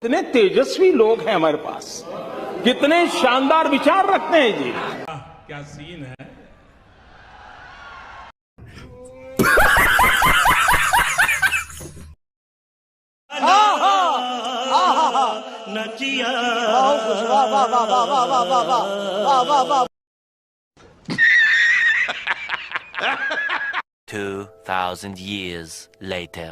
कितने तेजस्वी लोग हैं हमारे पास, कितने शानदार विचार रखते हैं जी। क्या सीन है। नचिया 2,000 years later.